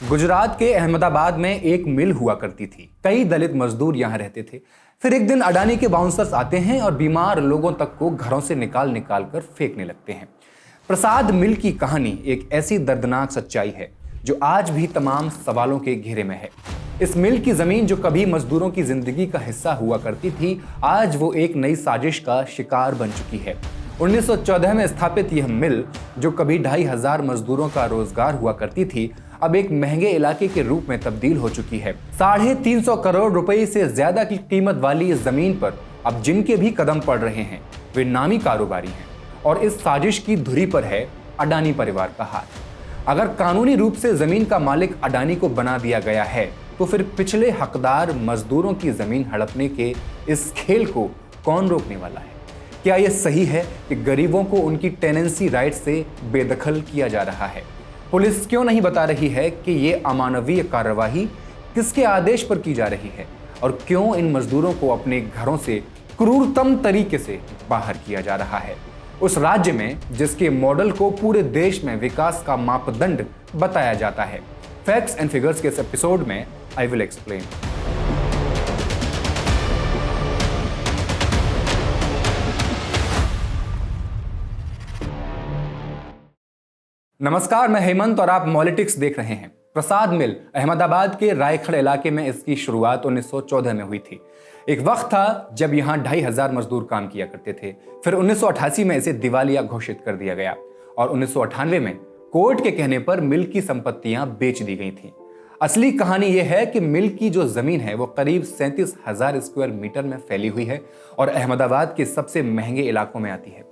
गुजरात के अहमदाबाद में एक मिल हुआ करती थी। कई दलित मजदूर यहाँ रहते थे। फिर एक दिन अडानी के बाउंसर्स आते हैं और बीमार लोगों तक को घरों से निकाल निकाल कर फेंकने लगते हैं। प्रसाद मिल की कहानी एक ऐसी दर्दनाक सच्चाई है जो आज भी तमाम सवालों के घेरे में है। इस मिल की जमीन जो कभी मजदूरों की जिंदगी का हिस्सा हुआ करती थी, आज वो एक नई साजिश का शिकार बन चुकी है। 1914 में स्थापित यह मिल जो कभी 2,500 मजदूरों का रोजगार हुआ करती थी, अब एक महंगे इलाके के रूप में तब्दील हो चुकी है। 350 करोड़ रुपए से ज्यादा की कीमत वाली इस जमीन पर अब जिनके भी कदम पड़ रहे हैं वे नामी कारोबारी हैं और इस साजिश की धुरी पर है अडानी परिवार का हाथ। अगर कानूनी रूप से जमीन का मालिक अडानी को बना दिया गया है तो फिर पिछले हकदार मजदूरों की जमीन हड़पने के इस खेल को कौन रोकने वाला है? क्या यह सही है कि गरीबों को उनकी टेनेंसी राइट से बेदखल किया जा रहा है? पुलिस क्यों नहीं बता रही है कि ये अमानवीय कार्यवाही किसके आदेश पर की जा रही है और क्यों इन मजदूरों को अपने घरों से क्रूरतम तरीके से बाहर किया जा रहा है, उस राज्य में जिसके मॉडल को पूरे देश में विकास का मापदंड बताया जाता है? फैक्ट्स एंड फिगर्स के इस एपिसोड में आई विल एक्सप्लेन। नमस्कार, मैं हेमंत और आप मॉलिटिक्स देख रहे हैं। प्रसाद मिल अहमदाबाद के रायखड़ इलाके में इसकी शुरुआत 1914 में हुई थी। एक वक्त था जब यहाँ 2,500 मजदूर काम किया करते थे। फिर 1988 में इसे दिवालिया घोषित कर दिया गया और 1998 में कोर्ट के कहने पर मिल की संपत्तियां बेच दी गई थी। असली कहानी यह है कि मिल की जो जमीन है वो करीब 37,000 स्क्वायर मीटर में फैली हुई है और अहमदाबाद के सबसे महंगे इलाकों में आती है।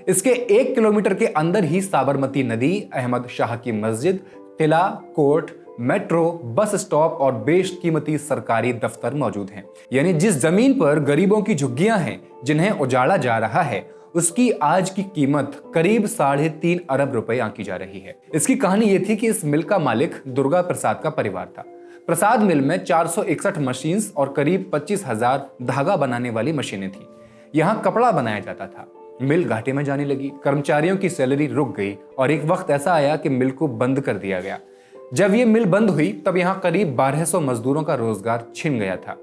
इसके 1 किलोमीटर के अंदर ही साबरमती नदी, अहमद शाह की मस्जिद, किला, कोर्ट, मेट्रो, बस स्टॉप और बेशकीमती सरकारी दफ्तर मौजूद हैं। यानी जिस जमीन पर गरीबों की झुग्गियां हैं जिन्हें उजाड़ा जा रहा है, उसकी आज की कीमत करीब 3.5 अरब रुपए आंकी जा रही है। इसकी कहानी यह थी कि इस मिल का मालिक दुर्गा प्रसाद का परिवार था। प्रसाद मिल में 461 मशीन्स और करीब 25,000 धागा बनाने वाली मशीनें थी। यहाँ कपड़ा बनाया जाता था। मिल घाटे में जाने लगी, कर्मचारियों की सैलरी रुक गई और एक वक्त ऐसा आया कि मिल को बंद कर दिया गया। जब ये मिल बंद हुई तब यहाँ करीब 1200 मजदूरों का रोजगार छिन गया था।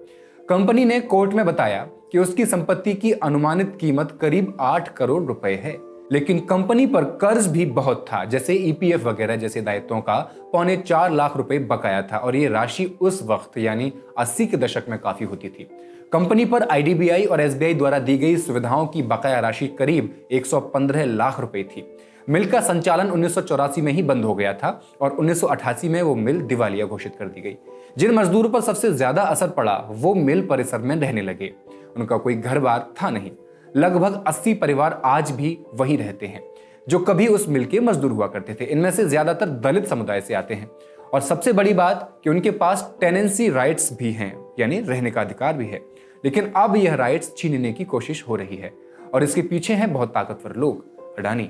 कंपनी ने कोर्ट में बताया कि उसकी संपत्ति की अनुमानित कीमत करीब 8 करोड़ रुपए है, लेकिन कंपनी पर कर्ज भी बहुत था, जैसे ईपीएफ वगैरह जैसे दायित्वों का 4.25 लाख रुपए बकाया था और ये राशि उस वक्त यानी 80 के दशक में काफी होती थी। कंपनी पर आईडीबीआई और एसबीआई द्वारा दी गई सुविधाओं की बकाया राशि करीब 115 लाख रुपए थी। मिल का संचालन 1984 में ही बंद हो गया था और 1988 में वो मिल दिवालिया घोषित कर दी गई। जिन मजदूरों पर सबसे ज्यादा असर पड़ा वो मिल परिसर में रहने लगे। उनका कोई घर बार था नहीं। लगभग 80 परिवार आज भी वहीं रहते हैं जो कभी उस मिल के मजदूर हुआ करते थे। इनमें से ज्यादातर दलित समुदाय से आते हैं और सबसे बड़ी बात कि उनके पास टेनेंसी राइट्स भी हैं, यानी रहने का अधिकार भी है। लेकिन अब यह राइट्स छीनने की कोशिश हो रही है और इसके पीछे हैं बहुत ताकतवर लोग, अडानी।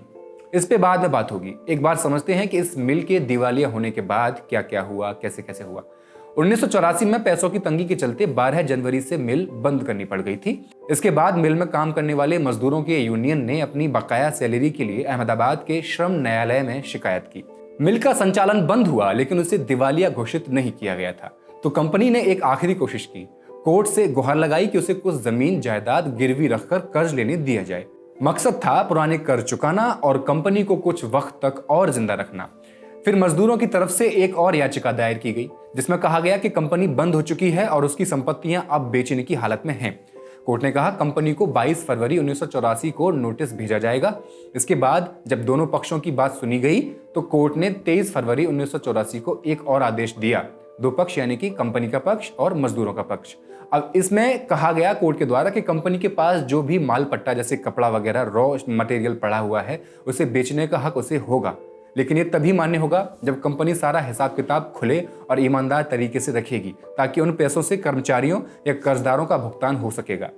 इस पे बाद में बात होगी। एक बार समझते हैं कि इस मिल के दिवालिया होने के बाद क्या क्या हुआ, कैसे कैसे हुआ। 1984 में पैसों की तंगी के चलते 12 जनवरी से मिल बंद करनी पड़ गई थी। इसके बाद मिल में काम करने वाले मजदूरों के यूनियन ने अपनी बकाया सैलरी के लिए अहमदाबाद के श्रम न्यायालय में शिकायत की। मिल का संचालन बंद हुआ लेकिन उसे दिवालिया घोषित नहीं किया गया था, तो कंपनी ने एक आखिरी कोशिश की। कोर्ट से गुहार लगाई कि उसे कुछ जमीन जायदाद गिरवी रखकर कर्ज लेने दिया जाए। मकसद था पुराने कर्ज चुकाना और कंपनी को कुछ वक्त तक और जिंदा रखना। फिर मजदूरों की तरफ से एक और याचिका दायर की गई जिसमें कहा गया कि कंपनी बंद हो चुकी है और उसकी संपत्तियां अब बेचने की हालत में हैं। कोर्ट ने कहा कंपनी को 22 फरवरी 1984 को नोटिस भेजा जाएगा। इसके बाद जब दोनों पक्षों की बात सुनी गई तो कोर्ट ने 23 फरवरी 1984 को एक और आदेश दिया। दो पक्ष यानी कि कंपनी का पक्ष और मजदूरों का पक्ष। अब इसमें कहा गया कोर्ट के द्वारा कि कंपनी के पास जो भी माल पट्टा जैसे कपड़ा वगैरह रॉ मटेरियल पड़ा हुआ है उसे बेचने का हक उसे होगा, लेकिन ये तभी मान्य होगा जब कंपनी सारा हिसाब किताब खुले और ईमानदार तरीके से रखेगी, ताकि उन पैसों से कर्मचारियों या कर्जदारों का भुगतान हो सकेगा।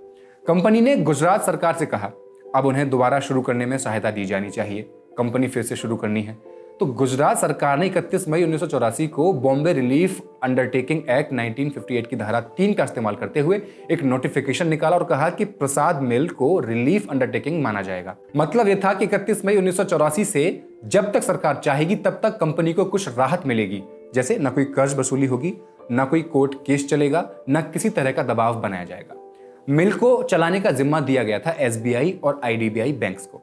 कंपनी ने गुजरात सरकार से कहा अब उन्हें दोबारा शुरू करने में सहायता दी जानी चाहिए, कंपनी फिर से शुरू करनी है। तो गुजरात सरकार ने 31 मई 1984 को बॉम्बे रिलीफ अंडरटेकिंग एक्ट 1958 की धारा 3 का इस्तेमाल करते हुए एक नोटिफिकेशन निकाला और कहा कि प्रसाद मिल को रिलीफ अंडरटेकिंग माना जाएगा। मतलब यह था कि 31 मई 1984 से जब तक सरकार चाहेगी तब तक कंपनी को कुछ राहत मिलेगी, जैसे न कोई कर्ज वसूली होगी, न कोई कोर्ट केस चलेगा, न किसी तरह का दबाव बनाया जाएगा। मिल को चलाने का जिम्मा दिया गया था एसबीआई और आईडीबीआई बैंक्स को।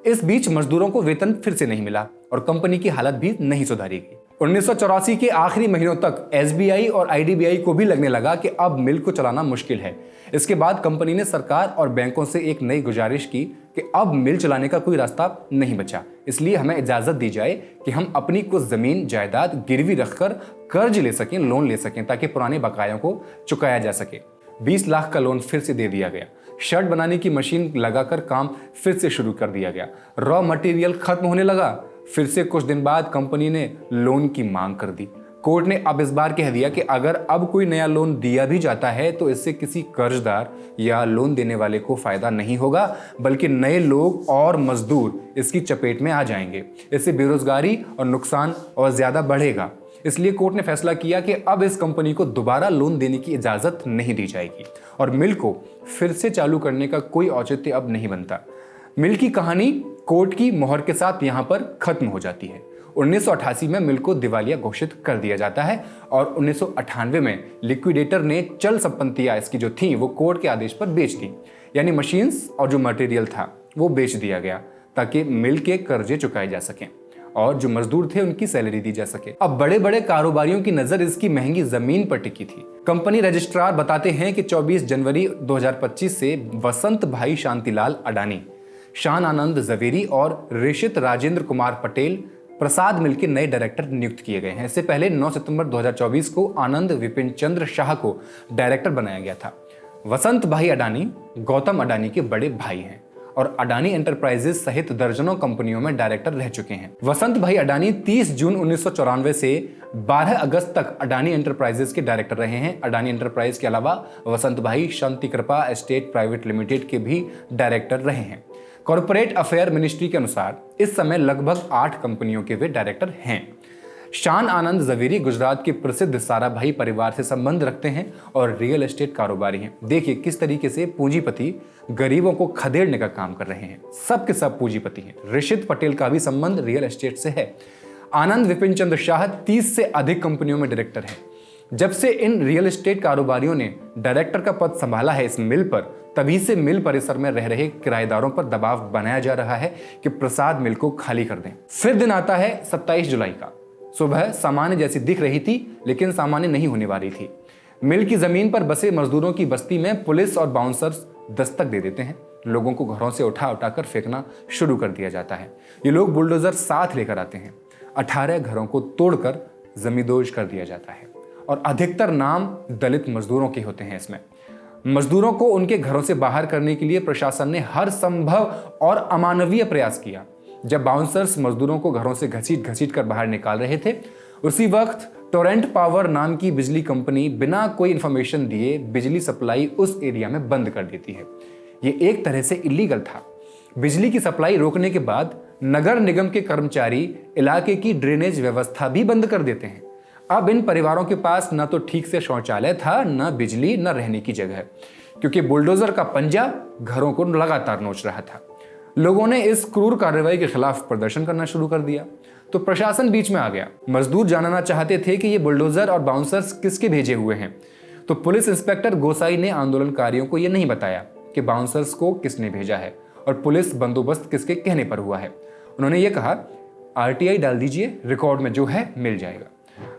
इस बीच मजदूरों को वेतन फिर से नहीं मिला और कंपनी की हालत भी नहीं सुधारी गई। 1984 के आखिरी महीनों तक एसबीआई और आईडीबीआई को भी लगने लगा कि अब मिल को चलाना मुश्किल है। इसके बाद कंपनी ने सरकार और बैंकों से एक नई गुजारिश की कि अब मिल चलाने का कोई रास्ता नहीं बचा, इसलिए हमें इजाजत दी जाए कि हम अपनी कुछ जमीन जायदाद गिरवी रखकर कर्ज ले सकें, लोन ले सकें, ताकि पुराने बकायों को चुकाया जा सके। 20 लाख का लोन फिर से दे दिया गया। शर्ट बनाने की मशीन लगाकर काम फिर से शुरू कर दिया गया। रॉ मटेरियल खत्म होने लगा। फिर से कुछ दिन बाद कंपनी ने लोन की मांग कर दी। कोर्ट ने अब इस बार कह दिया कि अगर अब कोई नया लोन दिया भी जाता है तो इससे किसी कर्जदार या लोन देने वाले को फायदा नहीं होगा, बल्कि नए लोग और मजदूर इसकी चपेट में आ जाएंगे। इससे बेरोजगारी और नुकसान और ज्यादा बढ़ेगा। इसलिए कोर्ट ने फैसला किया कि अब इस कंपनी को दोबारा लोन देने की इजाजत नहीं दी जाएगी और मिल को फिर से चालू करने का कोई औचित्य अब नहीं बनता। मिल की कहानी कोर्ट की मोहर के साथ यहां पर खत्म हो जाती है। 1988 में मिल को दिवालिया घोषित कर दिया जाता है और 1998 में लिक्विडेटर ने चल संपत्तियां इसकी जो थी वो कोर्ट के आदेश पर बेच दी, यानी मशीन्स और जो मटेरियल था वो बेच दिया गया ताकि मिल के कर्जे चुकाए जा सकें और जो मजदूर थे उनकी सैलरी दी जा सके। अब बड़े बड़े कारोबारियों की नजर इसकी महंगी जमीन पर टिकी थी। कंपनी रजिस्ट्रार बताते हैं कि 24 जनवरी 2025 से वसंत भाई शांतिलाल अडानी, शान आनंद जवेरी और ऋषित राजेंद्र कुमार पटेल प्रसाद मिल के नए डायरेक्टर नियुक्त किए गए हैं। इससे पहले 9 सितंबर 2024 को आनंद विपिन चंद्र शाह को डायरेक्टर बनाया गया था। वसंत भाई अडानी गौतम अडानी के बड़े भाई हैं और अडानी एंटरप्राइजेस सहित दर्जनों कंपनियों में डायरेक्टर रह चुके हैं। वसंत भाई अडानी 30 जून 1994 से 12 अगस्त तक अडानी एंटरप्राइजेस के डायरेक्टर रहे हैं। अडानी एंटरप्राइज के अलावा वसंत भाई शांति कृपा एस्टेट प्राइवेट लिमिटेड के भी डायरेक्टर रहे हैं। कॉर्पोरेट अफेयर मिनिस्ट्री के अनुसार इस समय लगभग 8 कंपनियों के वे डायरेक्टर हैं। शान आनंद जवेरी गुजरात के प्रसिद्ध साराभाई परिवार से संबंध रखते हैं और रियल एस्टेट कारोबारी हैं। देखिए किस तरीके से पूंजीपति गरीबों को खदेड़ने का काम कर रहे हैं। सब के सब पूंजीपति हैं। ऋषित पटेल का भी संबंध रियल एस्टेट से है। आनंद विपिन चंद्र शाह 30 से अधिक कंपनियों में डायरेक्टर हैं। जब से इन रियल एस्टेट कारोबारियों ने डायरेक्टर का पद संभाला है इस मिल पर, तभी से मिल परिसर में रह रहे किराएदारों पर दबाव बनाया जा रहा है कि प्रसाद मिल को खाली कर दें। फिर दिन आता है 27 जुलाई का। सुबह सामान्य जैसी दिख रही थी, लेकिन सामान्य नहीं होने वाली थी। मिल की जमीन पर बसे मजदूरों की बस्ती में पुलिस और बाउंसर्स दस्तक दे देते हैं। लोगों को घरों से उठाकर फेंकना शुरू कर दिया जाता है। ये लोग बुलडोजर साथ लेकर आते हैं। 18 घरों को तोड़कर जमींदोज कर दिया जाता है और अधिकतर नाम दलित मजदूरों के होते हैं। इसमें मजदूरों को उनके घरों से बाहर करने के लिए प्रशासन ने हर संभव और अमानवीय प्रयास किया। जब बाउंसर्स मजदूरों को घरों से घसीट कर बाहर निकाल रहे थे, उसी वक्त टोरेंट पावर नाम की बिजली कंपनी बिना कोई इंफॉर्मेशन दिए बिजली सप्लाई उस एरिया में बंद कर देती है। ये एक तरह से इलीगल था। बिजली की सप्लाई रोकने के बाद नगर निगम के कर्मचारी इलाके की ड्रेनेज व्यवस्था भी बंद कर देते हैं। अब इन परिवारों के पास न तो ठीक से शौचालय था, न बिजली, न रहने की जगह, क्योंकि बुलडोजर का पंजा घरों को लगातार नोच रहा था। लोगों ने इस क्रूर कार्रवाई के खिलाफ प्रदर्शन करना शुरू कर दिया, तो प्रशासन बीच में आ गया। मजदूर जानना चाहते थे कि ये बुलडोजर और बाउंसर्स किसके भेजे हुए हैं, तो पुलिस इंस्पेक्टर गोसाई ने आंदोलनकारियों को यह नहीं बताया कि बाउंसर्स को किसने भेजा है और पुलिस बंदोबस्त किसके कहने पर हुआ है। उन्होंने ये कहा, आरटीआई डाल दीजिए, रिकॉर्ड में जो है मिल जाएगा।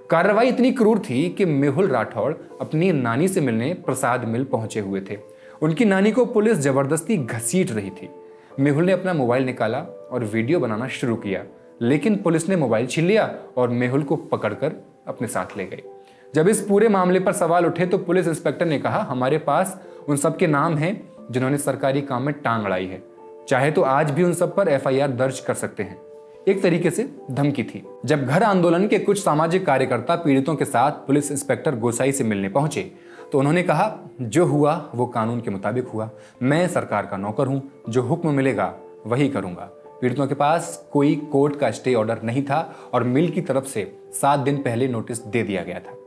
कार्रवाई इतनी क्रूर थी कि मेहुल राठौड़ अपनी नानी से मिलने प्रसाद मिल पहुंचे हुए थे। उनकी नानी को पुलिस जबरदस्ती घसीट रही थी। मेहुल ने अपना मोबाइल निकाला और वीडियो बनाना शुरू किया, लेकिन पुलिस ने मोबाइल छीन लिया और मेहुल को पकड़कर अपने साथ ले गई। जब इस पूरे मामले पर सवाल उठे तो पुलिस इंस्पेक्टर ने कहा, हमारे पास उन सब के नाम हैं जिन्होंने सरकारी काम में टांग अड़ाई है, चाहे तो आज भी उन सब पर एफआईआर दर्ज कर सकते हैं। एक तरीके से धमकी थी। जब घर आंदोलन के कुछ सामाजिक कार्यकर्ता पीड़ितों के साथ पुलिस इंस्पेक्टर गोसाई से मिलने पहुंचे तो उन्होंने कहा, जो हुआ वो कानून के मुताबिक हुआ। मैं सरकार का नौकर हूं, जो हुक्म मिलेगा वही करूंगा। पीड़ितों के पास कोई कोर्ट का स्टे ऑर्डर नहीं था और मिल की तरफ से 7 दिन पहले नोटिस दे दिया गया था।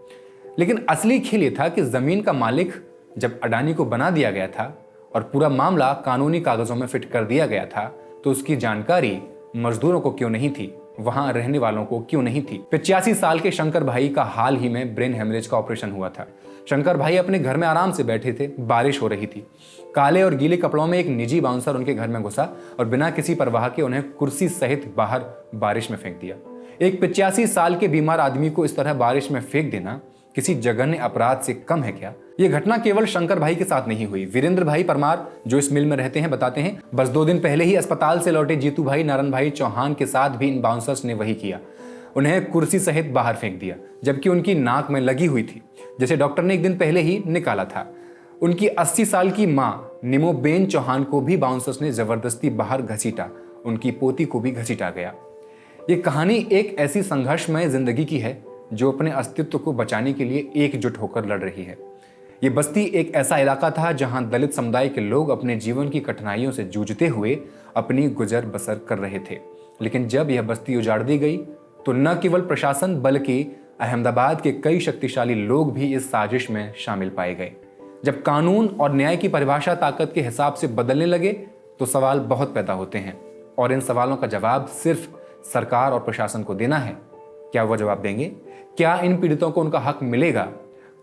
लेकिन असली खेल ये था कि जमीन का मालिक जब अडानी को बना दिया गया था और पूरा मामला कानूनी कागजों में फिट कर दिया गया था, तो उसकी जानकारी मजदूरों को क्यों नहीं थी, वहां रहने वालों को क्यों नहीं थी। 85 साल के शंकर भाई का हाल ही में ब्रेन हेमरेज का ऑपरेशन हुआ था। शंकर भाई अपने घर में आराम से बैठे थे, बारिश हो रही थी। काले और गीले कपड़ों में एक निजी बाउंसर उनके घर में घुसा और बिना किसी परवाह के उन्हें कुर्सी सहित बाहर बारिश में फेंक दिया। एक 85 साल के बीमार आदमी को इस तरह बारिश में फेंक देना किसी जघन्य अपराध से कम है क्या? यह घटना केवल शंकर भाई के साथ नहीं हुई। वीरेंद्र भाई परमार जो इस मिल में रहते हैं बताते हैं, बस 2 दिन पहले ही अस्पताल से लौटे जीतू भाई नारायण भाई चौहान के साथ भी इन बाउंसर्स ने वही किया। उन्हें कुर्सी सहित बाहर फेंक दिया, जबकि उनकी नाक में लगी हुई थी, जैसे डॉक्टर ने एक दिन पहले ही निकाला था। उनकी 80 साल की मां निमोबेन चौहान को भी बाउंसर्स ने जबरदस्ती बाहर घसीटा। उनकी पोती को भी घसीटा गया। ये कहानी एक ऐसी संघर्षमय जिंदगी की है जो अपने अस्तित्व को बचाने के लिए एकजुट होकर लड़ रही है। ये बस्ती एक ऐसा इलाका था जहां दलित समुदाय के लोग अपने जीवन की कठिनाइयों से जूझते हुए अपनी गुजर बसर कर रहे थे। लेकिन जब यह बस्ती उजाड़ दी गई तो न केवल प्रशासन बल्कि अहमदाबाद के कई शक्तिशाली लोग भी इस साजिश में शामिल पाए गए। जब कानून और न्याय की परिभाषा ताकत के हिसाब से बदलने लगे तो सवाल बहुत पैदा होते हैं, और इन सवालों का जवाब सिर्फ सरकार और प्रशासन को देना है। क्या वो जवाब देंगे? क्या इन पीड़ितों को उनका हक मिलेगा?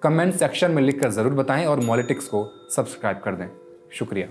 कमेंट सेक्शन में लिखकर जरूर बताएं और मॉलिटिक्स को सब्सक्राइब कर दें। शुक्रिया।